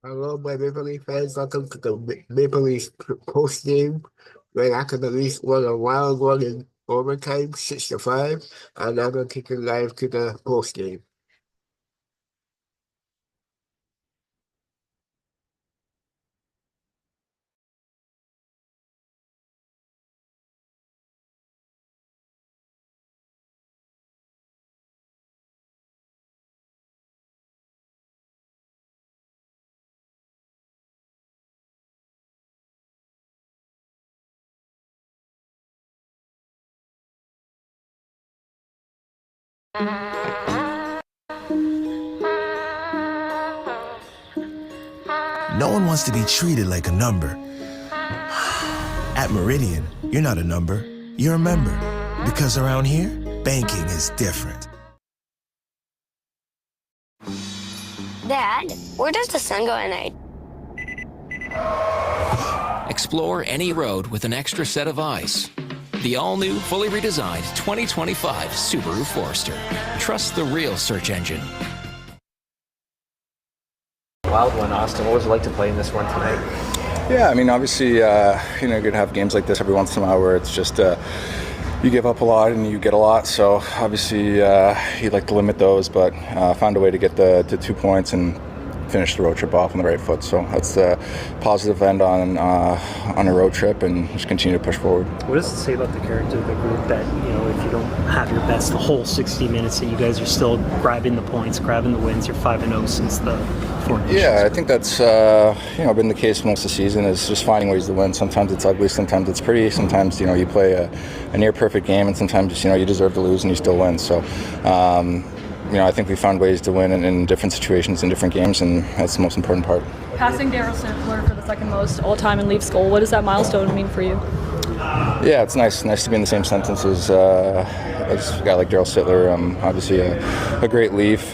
Hello, my Maple Leaf fans. Welcome to the Maple Leaf Postgame, where after the Leafs won a wild one in overtime, 6-5, and now I'm going to take you live to the postgame. No one wants to be treated like a number. At Meridian, you're not a number, you're a member. Because around here, banking is different. Dad, where does the sun go at night? Explore any road with an extra set of eyes. The all-new, fully redesigned 2025 Subaru Forester. Trust the real search engine. Wild one, Austin. What was it like to play in this one tonight? Yeah, I mean, obviously, you're going to have games like this every once in a while where it's just you give up a lot and you get a lot. So obviously, you'd like to limit those, but found a way to get the 2 points and finish the road trip off on the right foot. So that's the positive end on a road trip, and just continue to push forward. What does it say about the character of the group that, if you don't have your best the whole 60 minutes, that you guys are still grabbing the points, grabbing the wins? You're 5-0 since the Four Nations. Yeah, I think that's been the case most of the season, is just finding ways to win. Sometimes it's ugly, sometimes it's pretty, sometimes you play a near perfect game, and sometimes you deserve to lose and you still win. So I think we found ways to win in different situations in different games, and that's the most important part. Passing Daryl Sittler for the second most all-time in Leafs goal, what does that milestone mean for you? Yeah, it's nice to be in the same sentence as a guy like Daryl Sittler. Obviously a great Leaf,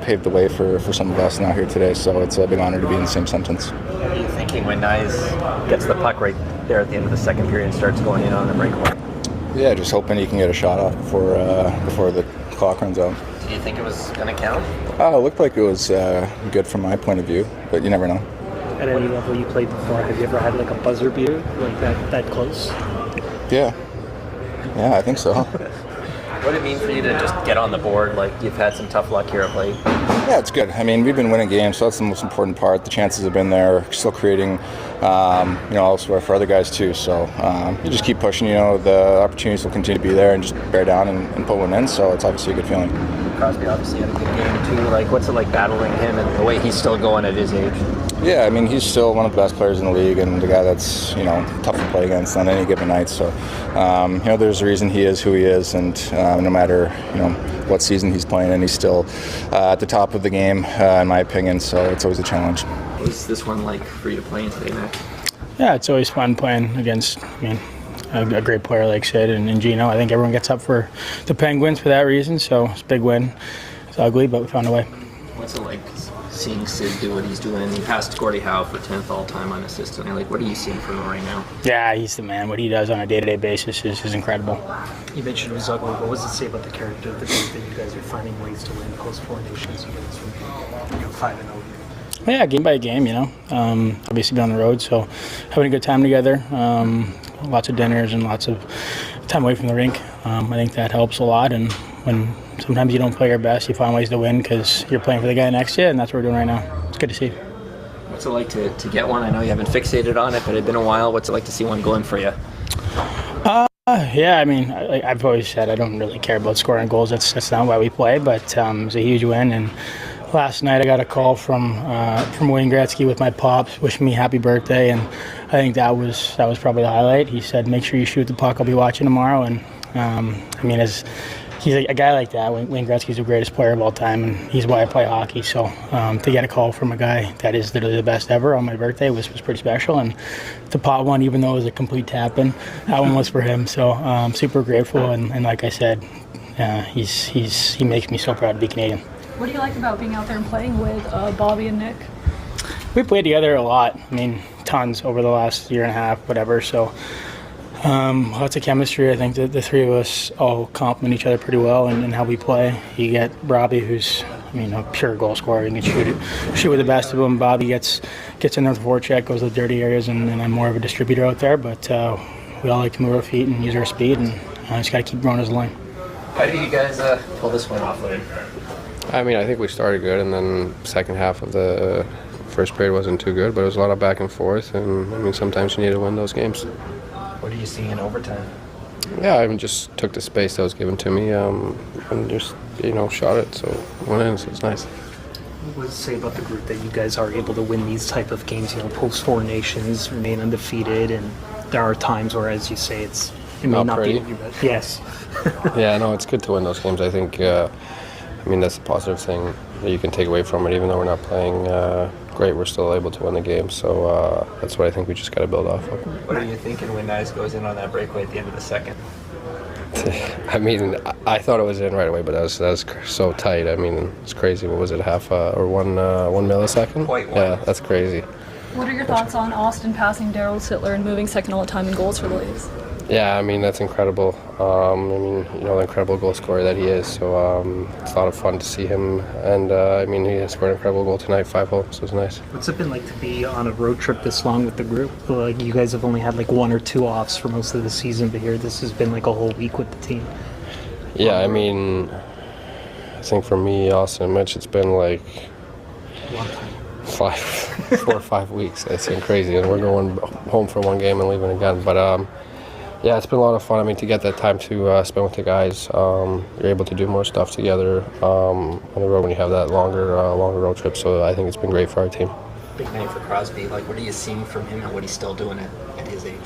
paved the way for some of us now here today, so it's a big honor to be in the same sentence. What are you thinking when Nyes gets the puck right there at the end of the second period and starts going in on the breakaway? Yeah, just hoping he can get a shot off before the clock runs out. Did you think it was going to count? It looked like it was good from my point of view, but you never know. At any level you played before, have you ever had like a buzzer beater like that close? Yeah, I think so. What did it mean for you to just get on the board? Like, you've had some tough luck here of late. Yeah, it's good. I mean, we've been winning games, so that's the most important part. The chances have been there. Still creating, elsewhere for other guys too. So you just keep pushing. The opportunities will continue to be there, and just bear down and put one in. So it's obviously a good feeling. Crosby obviously had a good game too. Like, what's it like battling him and the way he's still going at his age? Yeah, I mean, he's still one of the best players in the league, and the guy that's tough to play against on any given night. So there's a reason he is who he is, and no matter what season he's playing, and he's still at the top of the game in my opinion. So it's always a challenge. What was this one like for you to play in today, Max? Yeah, it's always fun playing against a great player like Sid and Gino. I think everyone gets up for the Penguins for that reason, so it's a big win. It's ugly, but we found a way. What's it like seeing Sid do what he's doing? He passed Gordie Howe for 10th all-time on assists. Like, what are you seeing from him right now? Yeah, he's the man. What he does on a day-to-day basis is incredible. You mentioned it was ugly, but what does it say about the character of the group that you guys are finding ways to win post-Four Nations against 5-0 here? Yeah, game by game, obviously been on the road, so having a good time together, lots of dinners and lots of time away from the rink. I think that helps a lot, and when sometimes you don't play your best, you find ways to win because you're playing for the guy next to you, and that's what we're doing right now. It's good to see. What's it like to get one? I know you haven't fixated on it, but it's been a while. What's it like to see one go in for you? Yeah, I mean, I've always said I don't really care about scoring goals. That's not why we play, but it's a huge win. And last night I got a call from Wayne Gretzky with my pops wishing me happy birthday, and I think that was probably the highlight. He said, "Make sure you shoot the puck. I'll be watching tomorrow." And he's a guy like that. Wayne Gretzky's the greatest player of all time, and he's why I play hockey. So to get a call from a guy that is literally the best ever on my birthday was pretty special. And the pot one, even though it was a complete tap-in, that one was for him. So I'm super grateful. And like I said, he makes me so proud to be Canadian. What do you like about being out there and playing with Bobby and Nick? We played together a lot. Tons over the last year and a half, whatever. So lots of chemistry. I think that the three of us all complement each other pretty well in how we play. You get Robbie, who's I mean, a pure goal scorer. He can shoot with the best of them. Bobby gets in there with the forecheck, goes to the dirty areas, and I'm more of a distributor out there. But we all like to move our feet and use our speed, and just got to keep growing his line. How did you guys pull this one off, Lynn? I mean, I think we started good, and then second half of the first period wasn't too good, but it was a lot of back and forth, and I mean, sometimes you need to win those games. What are you seeing in overtime? Yeah, I just took the space that was given to me and just, shot it, so went in, so it's nice. What does it say about the group that you guys are able to win these type of games, post 4 nations, remain undefeated, and there are times where, as you say, it may not be your best. Yes. Yeah, no, it's good to win those games. I think, that's the positive thing that you can take away from it. Even though we're not playing great, we're still able to win the game. So that's what I think we just got to build off of. What are you thinking when Nice goes in on that breakaway at the end of the second? I mean, I thought it was in right away, but that was so tight. I mean, it's crazy. What was it, half or 1 millisecond? 0.1. Yeah, that's crazy. What are your thoughts on Austin passing Daryl Sittler and moving second all the time in goals for the ladies? Yeah, I mean, that's incredible. The incredible goal scorer that he is. So it's a lot of fun to see him. And, he scored an incredible goal tonight, 5-0, so it's nice. What's it been like to be on a road trip this long with the group? Like, you guys have only had, 1 or 2 offs for most of the season, but here this has been, a whole week with the team. Yeah, I think for me, Austin and Mitch, it's been, Long time. 4 or 5 weeks. It's been crazy. And we're going home for 1 game and leaving again. But, yeah, it's been a lot of fun. To get that time to spend with the guys, you're able to do more stuff together on the road when you have that longer road trip. So I think it's been great for our team. Big night for Crosby. What are you seeing from him and what he's still doing at his age?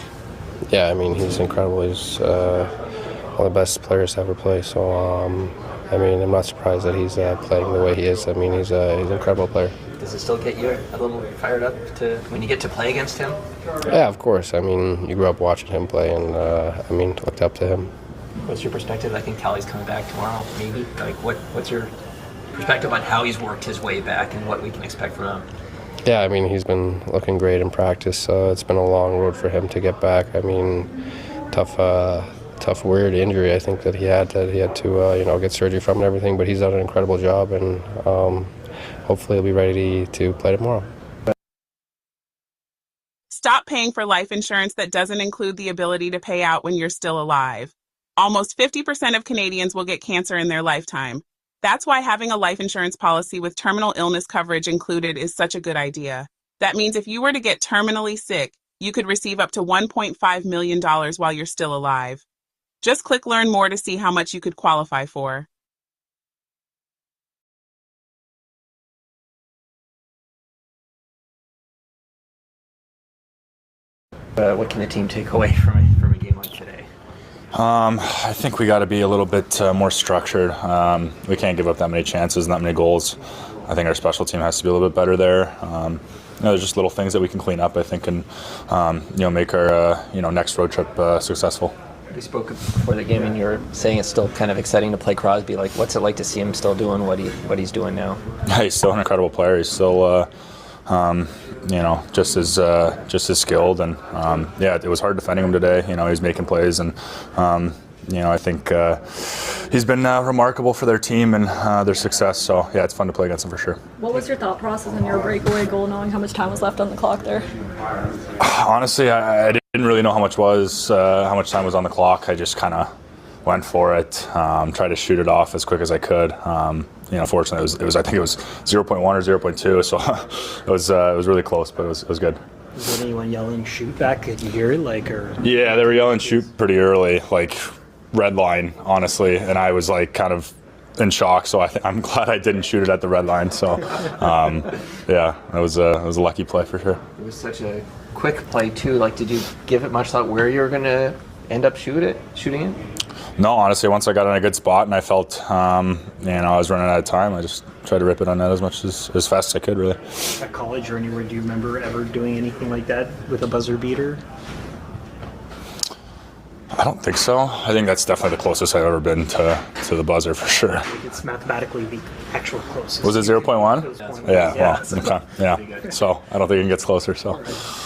Yeah, he's incredible. He's one of the best players to ever play. So, I'm not surprised that he's playing the way he is. He's an incredible player. Does it still get you a little fired up when you get to play against him? Yeah, of course. You grew up watching him play and, looked up to him. What's your perspective? I think Callie's coming back tomorrow, maybe. What's your perspective on how he's worked his way back and what we can expect from him? Yeah, he's been looking great in practice. It's been a long road for him to get back. Tough, weird injury I think that he had to, get surgery from and everything, but he's done an incredible job and hopefully he'll be ready to play tomorrow. Stop paying for life insurance that doesn't include the ability to pay out when you're still alive. Almost 50% of Canadians will get cancer in their lifetime. That's why having a life insurance policy with terminal illness coverage included is such a good idea. That means if you were to get terminally sick, you could receive up to $1.5 million while you're still alive. Just click Learn More to see how much you could qualify for. What can the team take away from a game like today? I think we got to be a little bit more structured. We can't give up that many chances, not many goals. I think our special team has to be a little bit better there. There's just little things that we can clean up, I think, and make our next road trip successful. We spoke before the game, and you were saying it's still kind of exciting to play Crosby. What's it like to see him still doing what he's doing now? Yeah, he's still an incredible player. He's still, just as skilled, and it was hard defending him today. He's making plays, and I think he's been remarkable for their team and their success. So yeah, it's fun to play against him for sure. What was your thought process in your breakaway goal, knowing how much time was left on the clock there? Honestly, I didn't really know how much time was on the clock. I just kind of went for it, tried to shoot it off as quick as I could. Fortunately, I think it was 0.1 or 0.2, so it was really close, but it was good. Was there anyone yelling shoot back? Could you hear it, or? Yeah, they were yelling shoot pretty early, red line, honestly, and I was kind of in shock. So I'm glad I didn't shoot it at the red line. So it was a lucky play for sure. It was such a quick play too. Did you give it much thought where you were going to end up shooting it? No, honestly, once I got in a good spot and I felt, I was running out of time, I just tried to rip it on net as fast as I could, really. At college or anywhere, do you remember ever doing anything like that with a buzzer beater? I don't think so. I think that's definitely the closest I've ever been to the buzzer for sure. It's mathematically the actual closest. Was it 0.1? Yeah. Okay. Yeah. So I don't think it gets closer. So.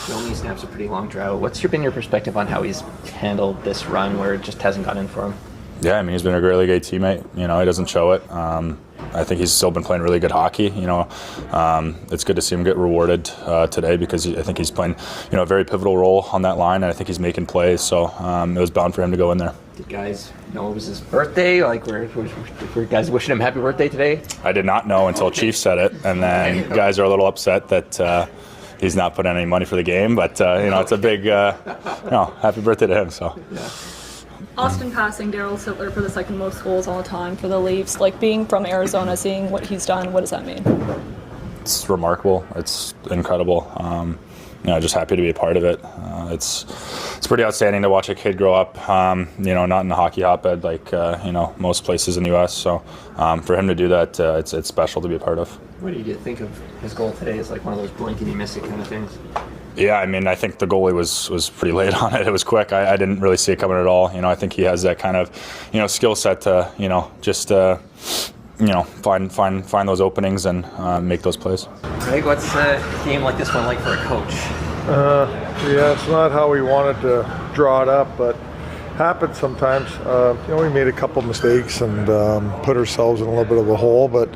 He only snaps a pretty long drought. What's been your perspective on how he's handled this run where it just hasn't gone in for him? Yeah, he's been a great League A teammate. He doesn't show it. I think he's still been playing really good hockey. It's good to see him get rewarded today because I think he's playing, a very pivotal role on that line, and I think he's making plays. So it was bound for him to go in there. Did guys know it was his birthday? Like, were guys wishing him happy birthday today? I did not know until Chief said it, and then guys are a little upset that he's not putting any money for the game. But it's a big, happy birthday to him. So. Yeah. Austin passing Daryl Sittler for the second most goals all time for the Leafs. Like, being from Arizona, seeing what he's done, what does that mean? It's remarkable. It's incredible. Just happy to be a part of it. It's pretty outstanding to watch a kid grow up. Not in a hockey hotbed like most places in the U.S. So for him to do that, it's special to be a part of. What did you think of his goal today? It's like one of those blink and you miss it kind of things. Yeah, I think the goalie was pretty late on it. It was quick. I didn't really see it coming at all. I think he has that kind of, skill set to, find those openings and make those plays. Greg, what's a game like this one like for a coach? It's not how we wanted to draw it up, but happens sometimes. We made a couple mistakes and put ourselves in a little bit of a hole, but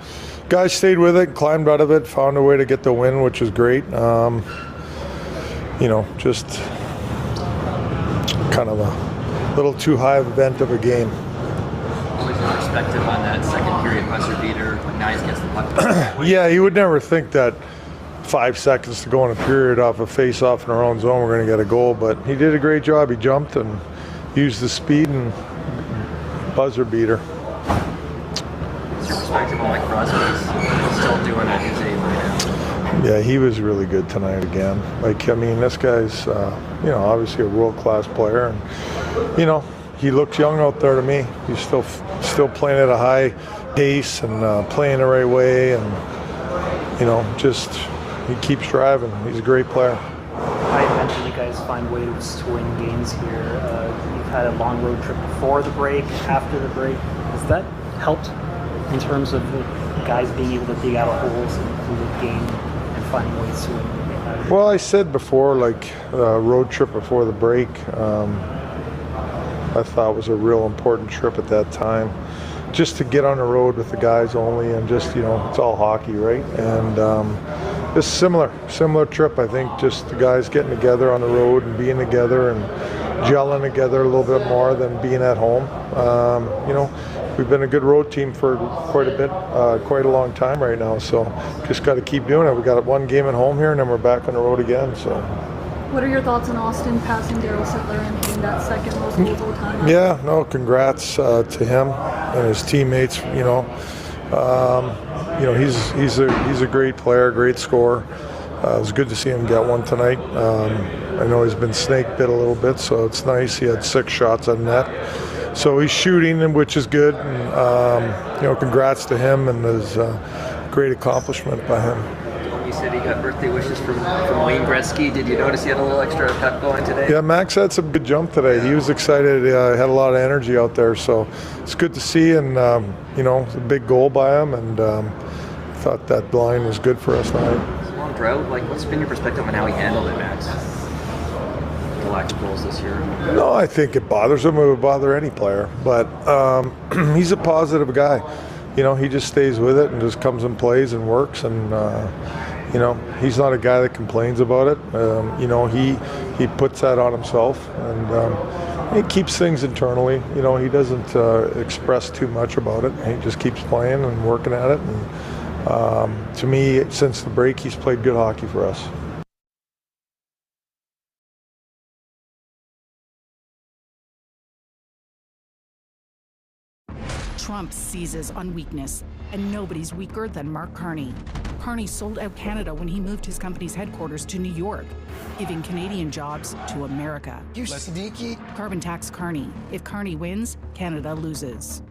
guys stayed with it, climbed out of it, found a way to get the win, which was great. Just kind of a little too high of event of a game. What was your perspective on that second period buzzer beater when Nyes gets the puck? Yeah, you would never think that 5 seconds to go in a period off a face-off in our own zone, we're going to get a goal, but he did a great job. He jumped and used the speed and buzzer beater. What's your perspective on Mike Crosby's still doing at his age right now? Yeah, he was really good tonight again. This guy's, obviously a world-class player, and he looks young out there to me. He's still playing at a high pace and playing the right way, and he keeps driving. He's a great player. I mentioned you guys find ways to win games here. You've had a long road trip before the break, after the break. Has that helped in terms of the guys being able to dig out holes in the game and finding ways to win? Well, I said before, road trip before the break, I thought was a real important trip at that time. Just to get on the road with the guys only, and just, it's all hockey, right? And it's similar trip, I think, just the guys getting together on the road and being together and gelling together a little bit more than being at home. We've been a good road team for quite a long time right now, so just got to keep doing it. We got one game at home here, and then we're back on the road again. So. What are your thoughts on Austin passing Daryl Sittler and being that second most goals all time? Yeah, congrats to him and his teammates. He's a great player, great scorer. It was good to see him get one tonight. I know he's been snake bit a little bit, so it's nice. He had 6 shots on net. So he's shooting, which is good. And, congrats to him, and his great accomplishment by him. You said he got birthday wishes from Wayne Gretzky. Did you notice he had a little extra pep going today? Yeah, Max had some good jump today. He was excited. Had a lot of energy out there, so it's good to see. And it's a big goal by him, and thought that blind was good for us tonight. It's a long drought. What's been your perspective on how he handled it, Max? The lack of goals this year. No, I think it bothers him. It would bother any player, but he's a positive guy. He just stays with it and just comes and plays and works, and he's not a guy that complains about it. He puts that on himself, and he keeps things internally. He doesn't express too much about it. He just keeps playing and working at it. And to me, since the break, he's played good hockey for us. Trump seizes on weakness, and nobody's weaker than Mark Carney. Carney sold out Canada when he moved his company's headquarters to New York, giving Canadian jobs to America. You sneaky. Carbon tax Carney. If Carney wins, Canada loses.